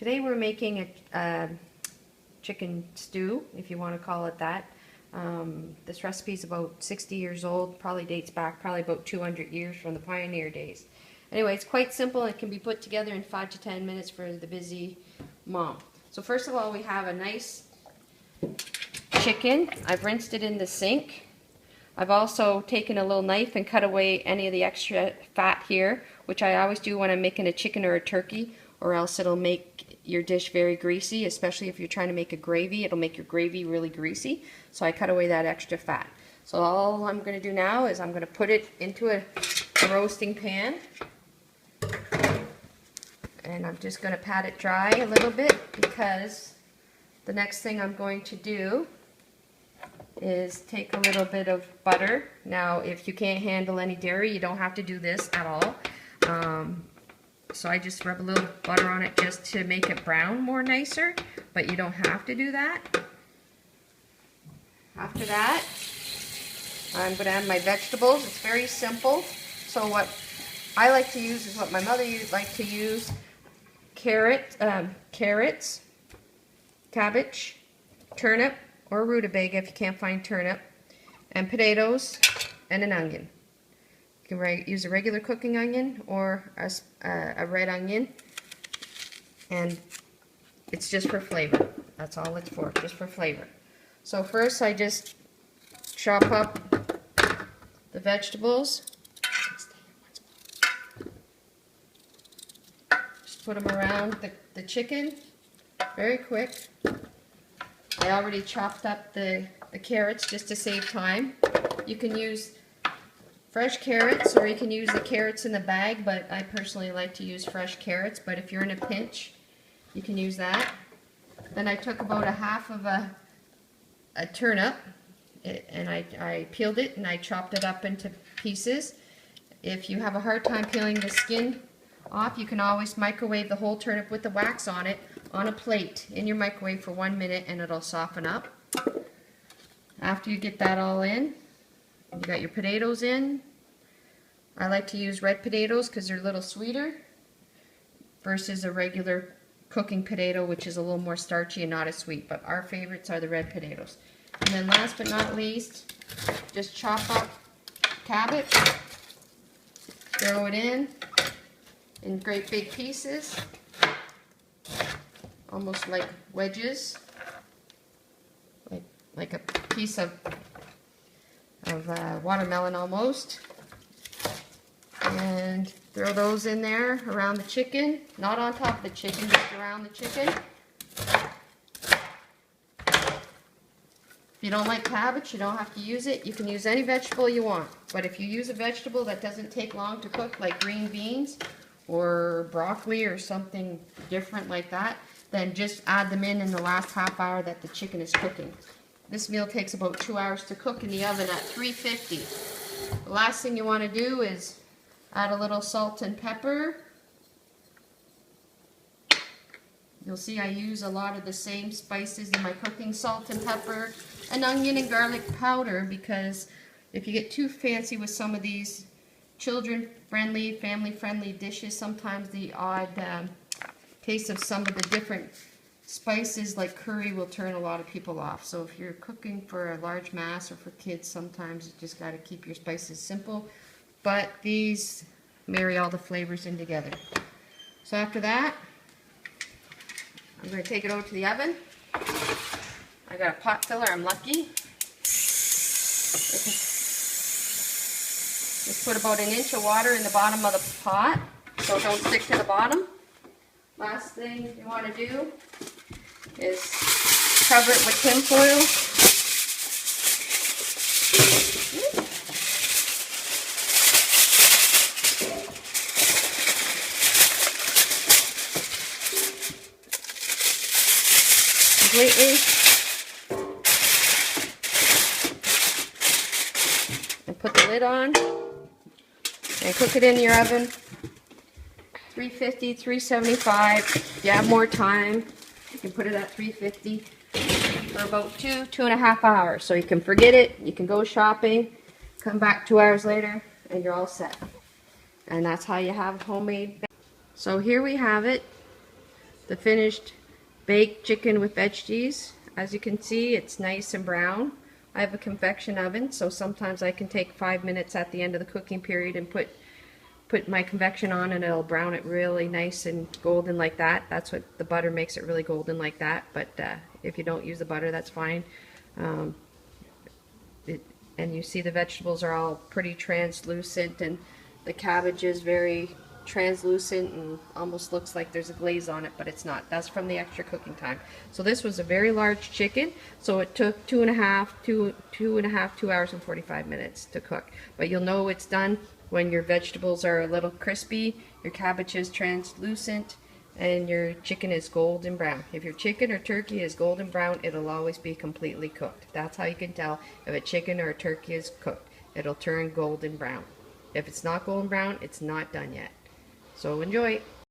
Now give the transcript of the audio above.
Today we're making a chicken stew, if you want to call it that. This recipe is about 60 years old, probably dates back probably about 200 years from the pioneer days. Anyway, it's quite simple. It can be put together in 5 to 10 minutes for the busy mom. So first of all, we have a nice chicken. I've rinsed it in the sink. I've also taken a little knife and cut away any of the extra fat here, which I always do when I'm making a chicken or a turkey, or else it'll make your dish very greasy, especially if you're trying to make a gravy. It'll make your gravy really greasy. So I cut away that extra fat. So all I'm going to do now is I'm going to put it into a roasting pan. And I'm just going to pat it dry a little bit, because the next thing I'm going to do is take a little bit of butter. Now, if you can't handle any dairy, you don't have to do this at all. So I just rub a little butter on it just to make it brown more nicer, but you don't have to do that. After that, I'm going to add my vegetables. It's very simple. So what I like to use is what my mother liked to use: carrots, cabbage, turnip, or rutabaga if you can't find turnip, and potatoes, and an onion. You can use a regular cooking onion or a red onion, and it's just for flavor. That's all it's for, just for flavor. So first I just chop up the vegetables. Just put them around the chicken, very quick. I already chopped up the carrots just to save time. You can use fresh carrots, or you can use the carrots in the bag, but I personally like to use fresh carrots. But if you're in a pinch, you can use that. Then I took about a half of a turnip, and I peeled it and I chopped it up into pieces. If you have a hard time peeling the skin off, you can always microwave the whole turnip with the wax on it on a plate in your microwave for 1 minute, and it'll soften up. After you get that all in, you got your potatoes in. I like to use red potatoes because they're a little sweeter versus a regular cooking potato, which is a little more starchy and not as sweet. But our favorites are the red potatoes. And then last but not least, just chop up cabbage, throw it in great big pieces, almost like wedges, like a piece of watermelon almost, and throw those in there around the chicken, not on top of the chicken, just around the chicken. If you don't like cabbage, you don't have to use it. You can use any vegetable you want, but if you use a vegetable that doesn't take long to cook, like green beans or broccoli or something different like that, then just add them in the last half hour that the chicken is cooking. This meal takes about 2 hours to cook in the oven at 350. The last thing you want to do is add a little salt and pepper. You'll see I use a lot of the same spices in my cooking: salt and pepper, and onion and garlic powder, because if you get too fancy with some of these children-friendly, family-friendly dishes, sometimes the odd taste of some of the different spices like curry will turn a lot of people off. So if you're cooking for a large mass or for kids, sometimes you just got to keep your spices simple. But these marry all the flavors in together. So after that, I'm going to take it over to the oven. I got a pot filler, I'm lucky. Just put about 1 inch of water in the bottom of the pot so it don't stick to the bottom. Last thing you want to do is cover it with tin foil. Completely. And put the lid on and cook it in your oven. 350, 375. If you have more time, you can put it at 350 for about 2.5 hours. So you can forget it, you can go shopping, come back 2 hours later, and you're all set. And that's how you have homemade. So here we have it. the finished baked chicken with veggies. As you can see, it's nice and brown. I have a convection oven, so sometimes I can take 5 minutes at the end of the cooking period and put my convection on, and it'll brown it really nice and golden like that. That's what the butter makes it really golden like that. But if you don't use the butter, that's fine. And you see the vegetables are all pretty translucent, and the cabbage is very translucent and almost looks like there's a glaze on it, but it's not. That's from the extra cooking time. So this was a very large chicken, so it took 2 hours and 45 minutes to cook. But you'll know it's done when your vegetables are a little crispy, your cabbage is translucent, and your chicken is golden brown. If your chicken or turkey is golden brown, it'll always be completely cooked. That's how you can tell if a chicken or a turkey is cooked. It'll turn golden brown. If it's not golden brown, it's not done yet. So enjoy.